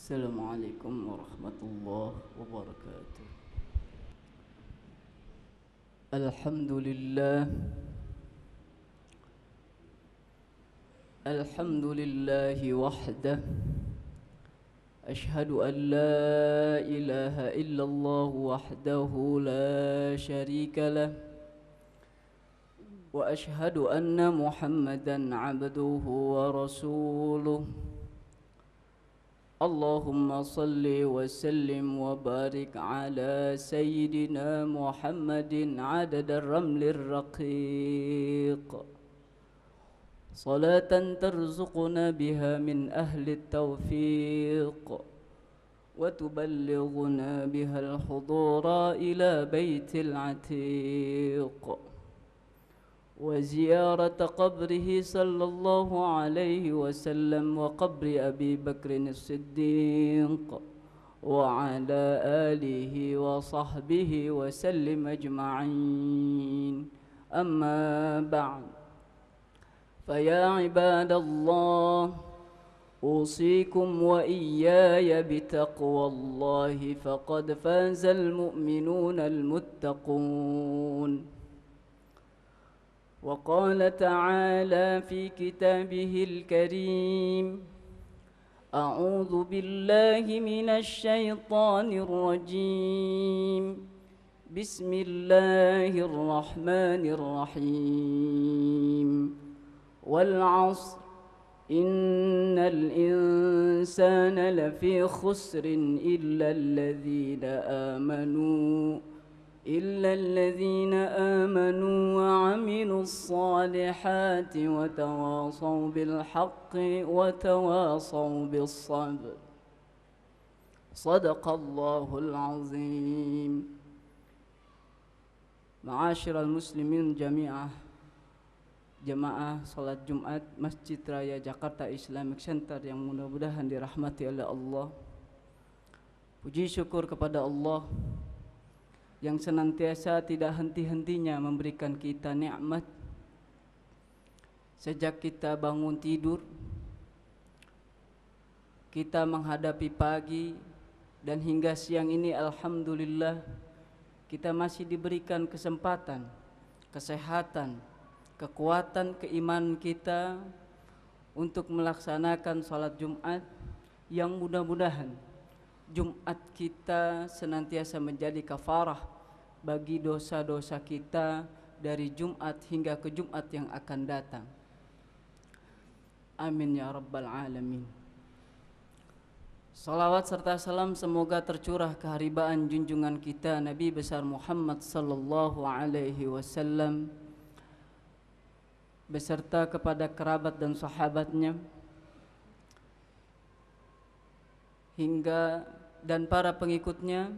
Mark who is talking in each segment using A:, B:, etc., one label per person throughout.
A: Assalamualaikum warahmatullahi wabarakatuh. Alhamdulillah. Alhamdulillahi wahdah. Ashhadu an la ilaha illallah wahdahu la sharika lah. Wa ashhadu anna Muhammadan abduhu wa rasuluh. Allahumma salli wa sallim wa barik ala sayyidina Muhammadin adada ramlir raqiq. Salatan tarzuquna biha min ahli tawfiq wa tuballighuna biha al-hudura ila baitil atiq وزيارة قبره صلى الله عليه وسلم وقبر أبي بكر الصديق وعلى آله وصحبه وسلم أجمعين. أما بعد، فيا عباد الله، أوصيكم وإياي بتقوى الله، فقد فاز المؤمنون المتقون. وقال تعالى في كتابه الكريم: أعوذ بالله من الشيطان الرجيم، بسم الله الرحمن الرحيم، والعصر إن الإنسان لفي خسر إلا الذين آمنوا وعملوا الصالحات وتواصوا بالحق وتواصوا بالصبر. صدق الله العظيم. Ma'asyiral muslimin jami'ah, jemaah salat Jumat Masjid Raya Jakarta Islamic Center yang mudah-mudahan dirahmati oleh Allah. Puji syukur kepada Allah yang senantiasa tidak henti-hentinya memberikan kita nikmat sejak kita bangun tidur, kita menghadapi pagi, dan hingga siang ini alhamdulillah kita masih diberikan kesempatan, kesehatan, kekuatan, keimanan kita untuk melaksanakan salat Jumat yang mudah-mudahan Jumat kita senantiasa menjadi kafarah bagi dosa-dosa kita dari Jumat hingga ke Jumat yang akan datang. Amin ya rabbal alamin. Salawat serta salam semoga tercurah keharibaan junjungan kita Nabi besar Muhammad sallallahu alaihi wasallam beserta kepada kerabat dan sahabatnya hingga dan para pengikutnya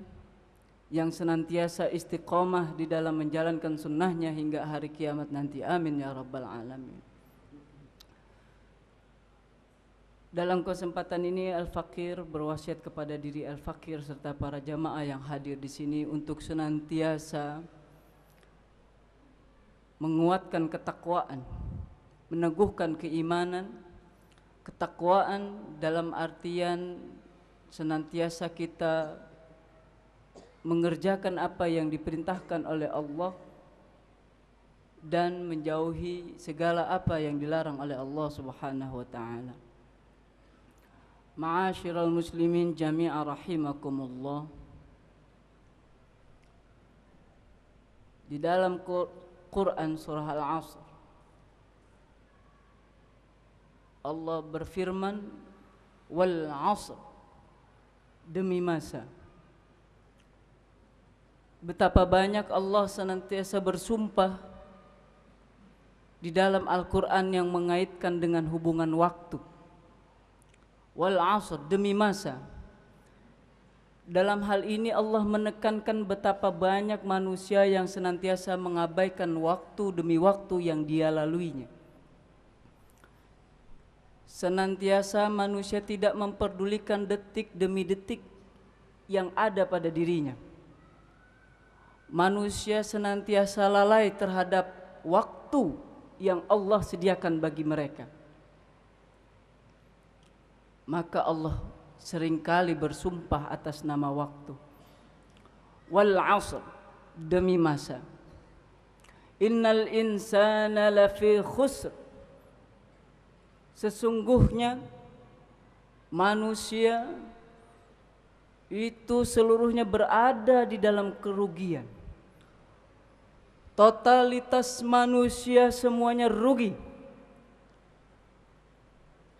A: yang senantiasa istiqomah di dalam menjalankan sunnahnya hingga hari kiamat nanti. Amin ya rabbal alamin. Dalam kesempatan ini Al-Fakir berwasiat kepada diri Al-Fakir serta para jamaah yang hadir di sini untuk senantiasa menguatkan ketakwaan, meneguhkan keimanan. Ketakwaan dalam artian senantiasa kita mengerjakan apa yang diperintahkan oleh Allah dan menjauhi segala apa yang dilarang oleh Allah Subhanahu wa taala. Ma'asyiral muslimin jami'a rahimakumullah. Di dalam Quran surah Al-Asr Allah berfirman, wal 'asr, demi masa. Betapa banyak Allah senantiasa bersumpah di dalam Al-Quran yang mengaitkan dengan hubungan waktu. Wal 'asr, demi masa. Dalam hal ini Allah menekankan betapa banyak manusia yang senantiasa mengabaikan waktu demi waktu yang dia laluinya. Senantiasa manusia tidak memperdulikan detik demi detik yang ada pada dirinya. Manusia senantiasa lalai terhadap waktu yang Allah sediakan bagi mereka. Maka Allah seringkali bersumpah atas nama waktu. Wal 'asr, demi masa. Innal insana lafi khusr, sesungguhnya manusia itu seluruhnya berada di dalam kerugian. Totalitas manusia semuanya rugi.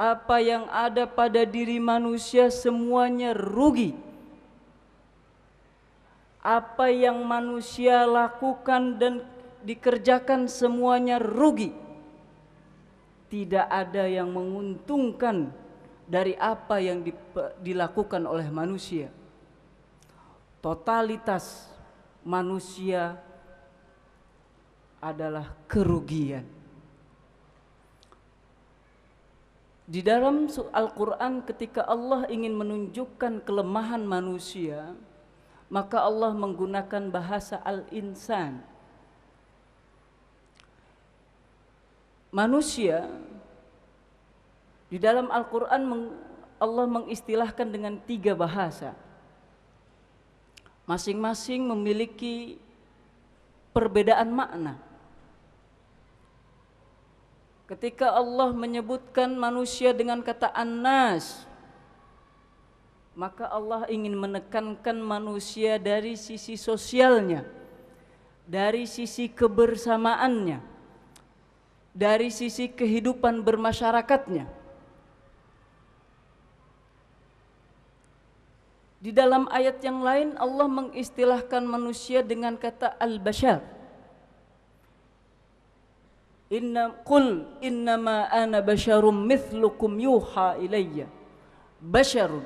A: Apa yang ada pada diri manusia semuanya rugi. Apa yang manusia lakukan dan dikerjakan semuanya rugi. Tidak ada yang menguntungkan dari apa yang dilakukan oleh manusia. Totalitas manusia adalah kerugian. Di dalam Al-Quran ketika Allah ingin menunjukkan kelemahan manusia, maka Allah menggunakan bahasa al-insan. Manusia di dalam Al-Quran Allah mengistilahkan dengan 3 bahasa. Masing-masing memiliki perbedaan makna. Ketika Allah menyebutkan manusia dengan kata an-nas, maka Allah ingin menekankan manusia dari sisi sosialnya, dari sisi kebersamaannya, dari sisi kehidupan bermasyarakatnya. Di dalam ayat yang lain Allah mengistilahkan manusia dengan kata al-bashar. Qul innama ana basyarum mithlukum yuha ilayya. Basyarun.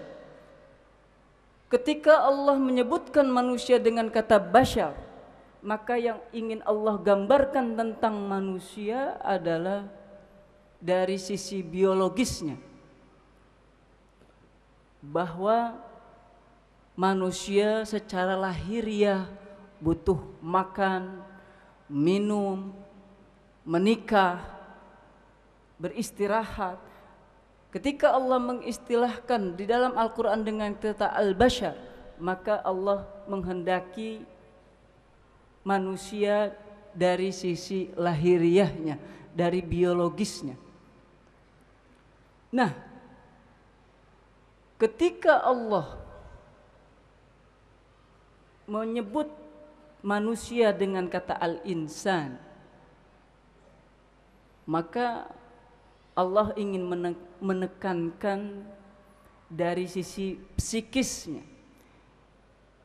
A: Ketika Allah menyebutkan manusia dengan kata basyar, maka yang ingin Allah gambarkan tentang manusia adalah dari sisi biologisnya, bahwa manusia secara lahiriah butuh makan, minum, menikah, beristirahat. Ketika Allah mengistilahkan di dalam Al-Quran dengan kata al-bashar, maka Allah menghendaki manusia dari sisi lahiriahnya, dari biologisnya. Nah, ketika Allah menyebut manusia dengan kata al-insan, maka Allah ingin menekankan dari sisi psikisnya,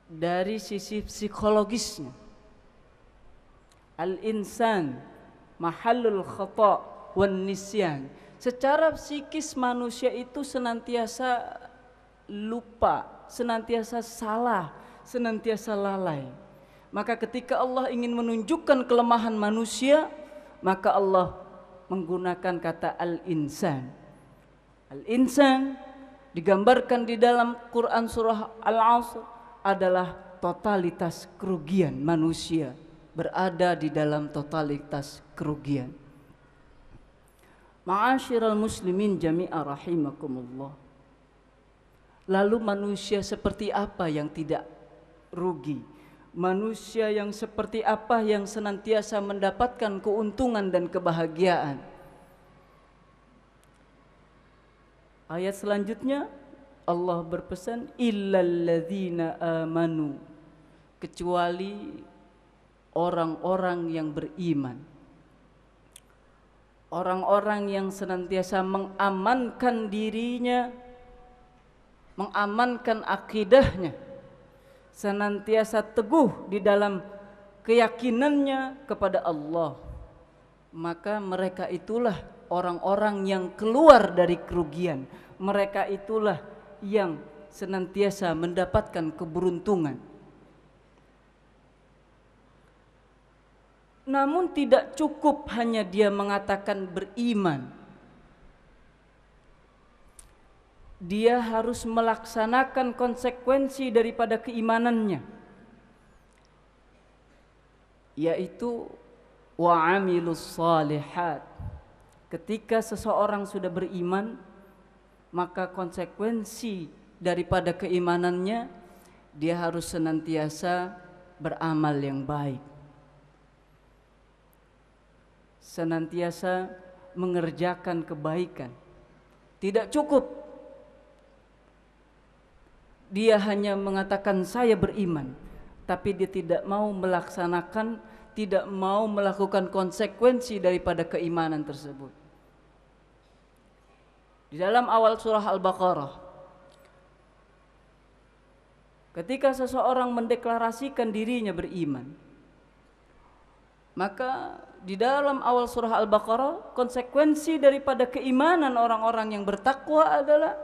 A: dari sisi psikologisnya. Al-insan mahallul khata' wan nisyan. Secara psikis manusia itu senantiasa lupa, senantiasa salah, senantiasa lalai. Maka ketika Allah ingin menunjukkan kelemahan manusia, maka Allah menggunakan kata al-insan. Al-insan digambarkan di dalam Quran surah Al-'Asr adalah totalitas kerugian manusia, berada di dalam totalitas kerugian. Ma'asyiral muslimin jami'a rahimakumullah. Lalu manusia seperti apa yang tidak rugi? Manusia yang seperti apa yang senantiasa mendapatkan keuntungan dan kebahagiaan? Ayat selanjutnya Allah berpesan illalladzina amanu, kecuali orang-orang yang beriman, orang-orang yang senantiasa mengamankan dirinya, mengamankan akidahnya, senantiasa teguh di dalam keyakinannya kepada Allah, maka mereka itulah orang-orang yang keluar dari kerugian. Mereka itulah yang senantiasa mendapatkan keberuntungan. Namun tidak cukup hanya dia mengatakan beriman. Dia harus melaksanakan konsekuensi daripada keimanannya, yaitu wa'amilus salihat. Ketika seseorang sudah beriman, maka konsekuensi daripada keimanannya, dia harus senantiasa beramal yang baik, senantiasa mengerjakan kebaikan. Tidak cukup dia hanya mengatakan saya beriman, tapi dia tidak mau melaksanakan, tidak mau melakukan konsekuensi daripada keimanan tersebut. Di dalam awal surah Al-Baqarah, ketika seseorang mendeklarasikan dirinya beriman, maka di dalam awal surah Al-Baqarah, konsekuensi daripada keimanan orang-orang yang bertakwa adalah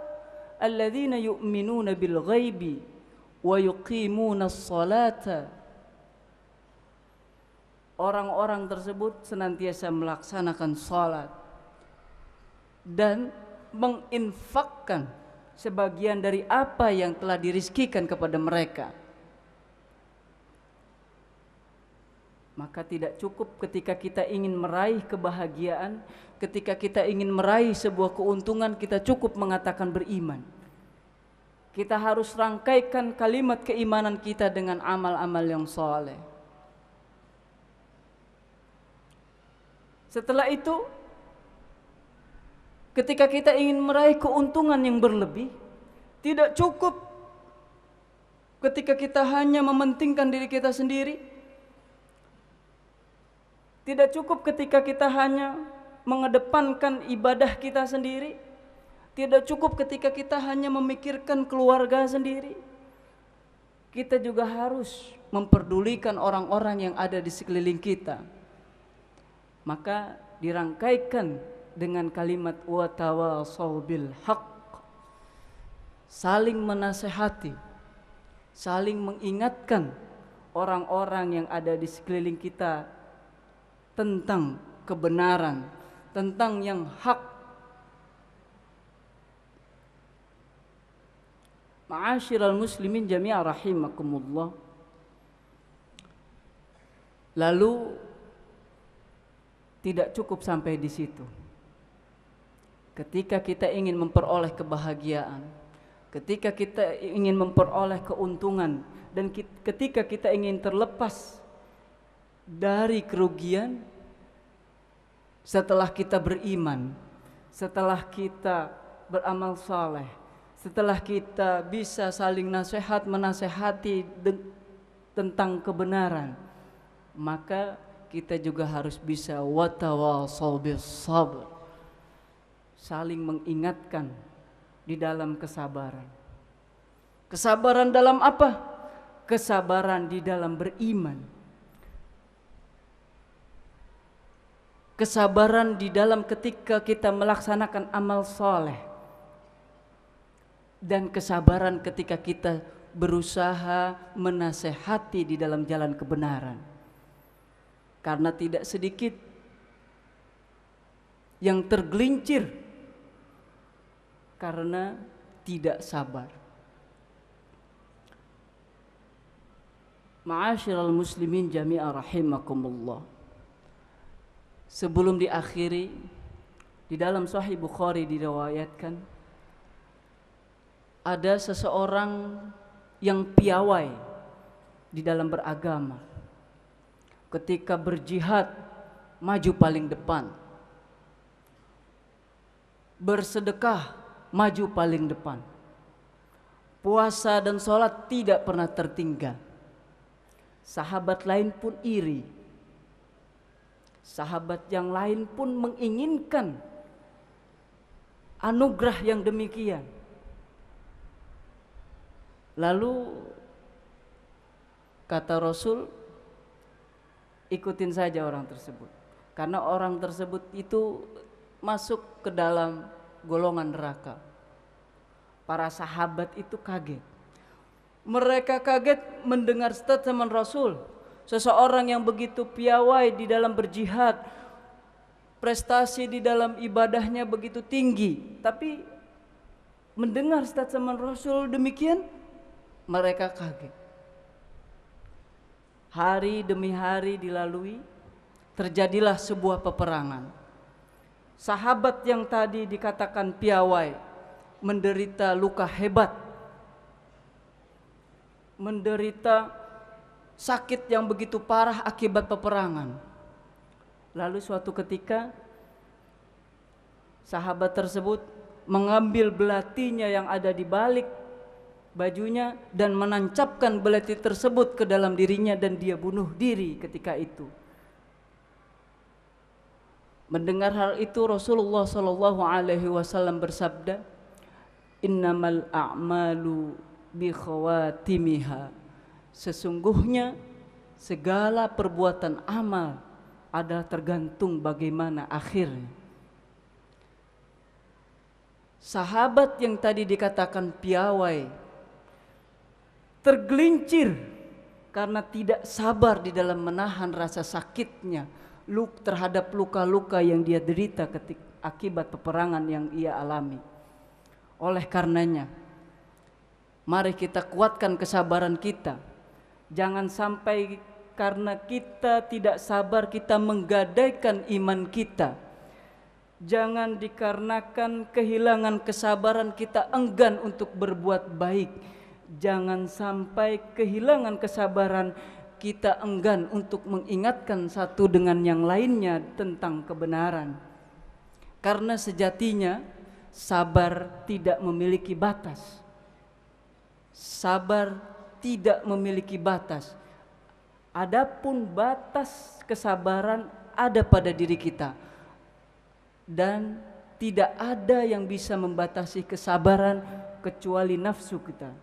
A: alladzina yu'minuna bil ghaibi wa yuqimuna as-salata. Orang-orang tersebut senantiasa melaksanakan salat dan menginfakkan sebagian dari apa yang telah dirizkikan kepada mereka. Maka tidak cukup ketika kita ingin meraih kebahagiaan, ketika kita ingin meraih sebuah keuntungan, kita cukup mengatakan beriman. Kita harus rangkaikan kalimat keimanan kita dengan amal-amal yang saleh. Setelah itu, ketika kita ingin meraih keuntungan yang berlebih, tidak cukup ketika kita hanya mementingkan diri kita sendiri. Tidak cukup ketika kita hanya mengedepankan ibadah kita sendiri. Tidak cukup ketika kita hanya memikirkan keluarga sendiri. Kita juga harus memperdulikan orang-orang yang ada di sekeliling kita. Maka dirangkaikan dengan kalimat wa tawasau bil haqq, saling menasehati, saling mengingatkan orang-orang yang ada di sekeliling kita tentang kebenaran, tentang yang hak. Ma'asyiral muslimin jami'a rahimakumullah. Lalu tidak cukup sampai di situ. Ketika kita ingin memperoleh kebahagiaan, ketika kita ingin memperoleh keuntungan, dan ketika kita ingin terlepas dari kerugian, setelah kita beriman, setelah kita beramal saleh, setelah kita bisa saling nasihat menasehati tentang kebenaran, maka kita juga harus bisa watawasau bis sabr, saling mengingatkan di dalam kesabaran. Kesabaran dalam apa? Kesabaran di dalam beriman. Kesabaran di dalam ketika kita melaksanakan amal soleh, dan kesabaran ketika kita berusaha menasehati di dalam jalan kebenaran. Karena tidak sedikit yang tergelincir karena tidak sabar. Ma'asyiral muslimin jami'a rahimakumullah. Sebelum diakhiri, di dalam Sahih Bukhari diriwayatkan ada seseorang yang piawai di dalam beragama. Ketika berjihad, maju paling depan. Bersedekah, maju paling depan. Puasa dan sholat tidak pernah tertinggal. Sahabat lain pun iri. Sahabat yang lain pun menginginkan anugerah yang demikian. Lalu kata Rasul, ikutin saja orang tersebut, karena orang tersebut itu masuk ke dalam golongan neraka. Para sahabat itu kaget. Mereka kaget mendengar statement Rasul, seseorang yang begitu piawai di dalam berjihad, prestasi di dalam ibadahnya begitu tinggi, tapi mendengar statement Rasul demikian, mereka kaget. Hari demi hari dilalui, terjadilah sebuah peperangan. Sahabat yang tadi dikatakan piawai menderita luka hebat menderita sakit yang begitu parah akibat peperangan. Lalu suatu ketika sahabat tersebut mengambil belatinya yang ada di balik bajunya dan menancapkan belati tersebut ke dalam dirinya dan dia bunuh diri ketika itu. Mendengar hal itu Rasulullah sallallahu alaihi wasallam bersabda, "Innamal a'malu bi khawatimiha." Sesungguhnya segala perbuatan amal adalah tergantung bagaimana akhirnya. Sahabat yang tadi dikatakan piawai tergelincir karena tidak sabar di dalam menahan rasa sakitnya terhadap luka-luka yang dia derita akibat peperangan yang ia alami. Oleh karenanya, mari kita kuatkan kesabaran kita. Jangan sampai karena kita tidak sabar kita menggadaikan iman kita. Jangan dikarenakan kehilangan kesabaran kita enggan untuk berbuat baik. Jangan sampai kehilangan kesabaran kita enggan untuk mengingatkan satu dengan yang lainnya tentang kebenaran. Karena sejatinya sabar tidak memiliki batas. Sabar tidak memiliki batas. Adapun batas kesabaran ada pada diri kita, dan tidak ada yang bisa membatasi kesabaran kecuali nafsu kita.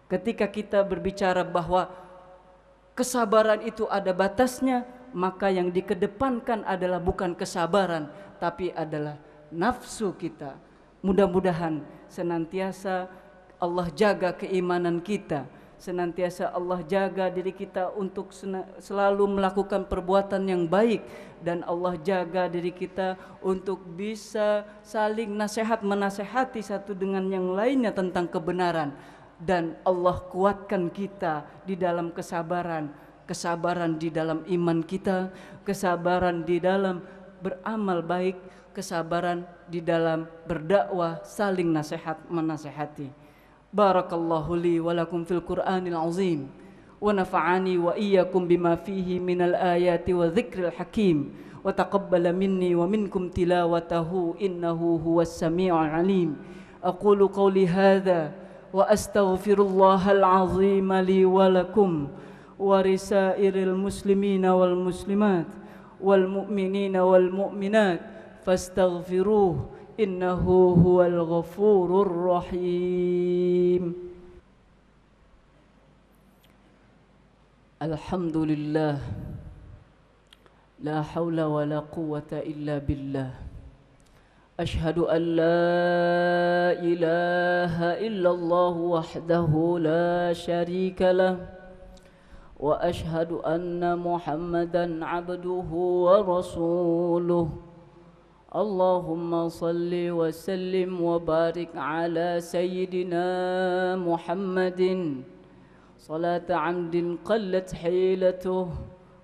A: Ketika kita berbicara bahwa kesabaran itu ada batasnya, maka yang dikedepankan adalah bukan kesabaran, tapi adalah nafsu kita. Mudah-mudahan senantiasa Allah jaga keimanan kita, senantiasa Allah jaga diri kita untuk selalu melakukan perbuatan yang baik, dan Allah jaga diri kita untuk bisa saling menasehati satu dengan yang lainnya tentang kebenaran, dan Allah kuatkan kita di dalam kesabaran di dalam iman kita, kesabaran di dalam beramal baik, kesabaran di dalam berdakwah, saling menasehati. Barakallahu li wa lakum fil Qur'anil azim wa nafa'ani wa iyyakum bima fihi minal ayati wa dzikril hakim wa taqabbala minni wa minkum tilawatahu innahu huwas sami'ul alim. Aqulu qawli hadza wa astaghfirullahal azim li wa lakum wa risairil muslimina wal muslimat wal mu'minina wal mu'minat fastaghfiruhu innahu huwal ghafurur rahim. Alhamdulillah, la haula wa la quwwata illa billah. Ashhadu an la ilaha illallah wahdahu la syarika lah, wa ashhadu anna Muhammadan abduhu wa rasuluh. Allahumma salli wa sallim wa barik ala sayyidina Muhammadin salata amdin qallat hilatuh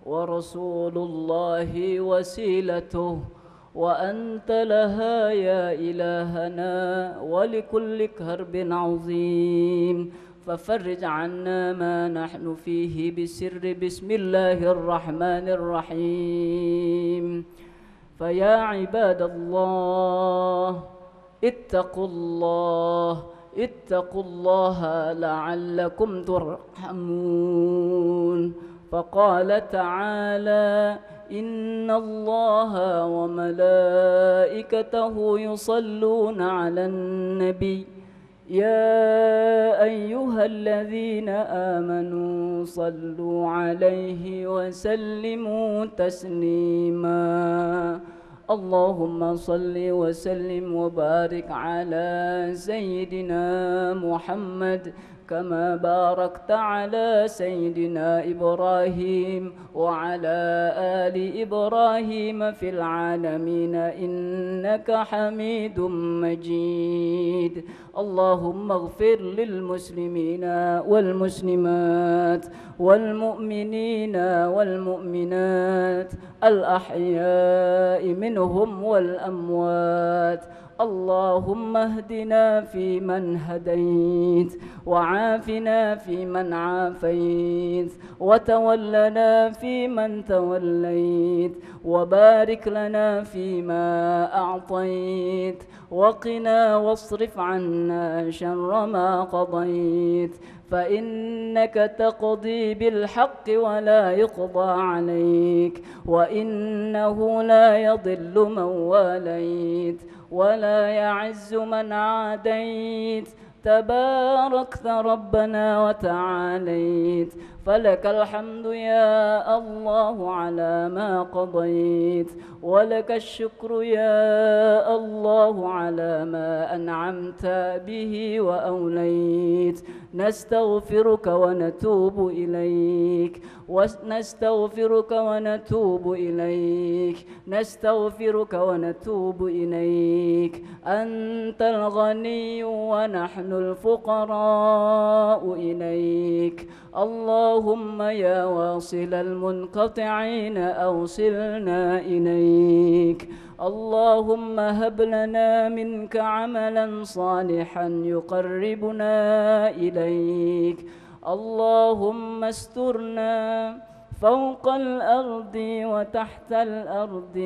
A: wa rasulullahi wasilatuh wa anta laha ya ilahana wa likulli karbin azim fafarrij anna ma nahnu fihi bisirri bismillahir rahmanir rahim. فيا عباد الله اتقوا الله لعلكم ترحمون. فقال تعالى إن الله وملائكته يصلون على النبي يا أيها الذين آمنوا صلوا عليه وسلموا تسليما. اللهم صل وسلم وبارك على سيدنا محمد كما باركت على سيدنا إبراهيم وعلى آل إبراهيم في العالمين إنك حميد مجيد. اللهم اغفر للمسلمين والمسلمات والمؤمنين والمؤمنات الأحياء منهم والأموات. اللهم اهدنا فيمن هديت، وعافنا فيمن عافيت، وتولنا فيمن توليت، وبارك لنا فيما أعطيت، وقنا واصرف عنا شر ما قضيت، فإنك تقضي بالحق ولا يقضى عليك، وإنه لا يضل من واليت ولا يعز من عاديت، تباركت ربنا وتعاليت، فلك الحمد يا الله على ما قضيت، ولك الشكر يا الله على ما أنعمت به وأوليت. نستغفرك ونتوب إليك، ونستغفرك ونتوب إليك، نستغفرك ونتوب إليك. أنت الغني ونحن الفقراء إليك. اللهم يا واصل المنقطعين أوصلنا إليك. اللهم هب لنا منك عملا صالحا يقربنا إليك. اللهم استرنا فوق الأرض وتحت الأرض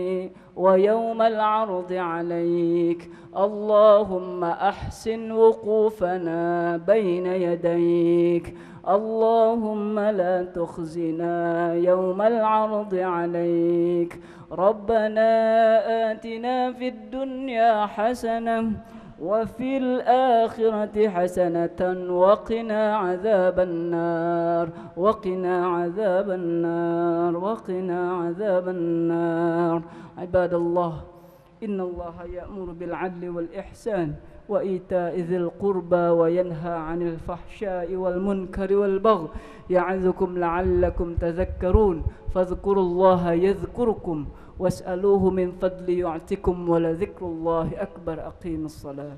A: ويوم العرض عليك. اللهم أحسن وقوفنا بين يديك. اللهم لا تخزنا يوم العرض عليك. ربنا آتنا في الدنيا حسنة وفي الآخرة حسنة وقنا عذاب النار، وقنا عذاب النار، وقنا عذاب النار. عباد الله، إن الله يأمر بالعدل والإحسان وإيتاء ذي القربى وينهى عن الفحشاء والمنكر والبغي يعظكم لعلكم تذكرون. فاذكروا الله يذكركم واسألوه من فضل يعطكم ولذكر الله أكبر. أقيموا الصلاة.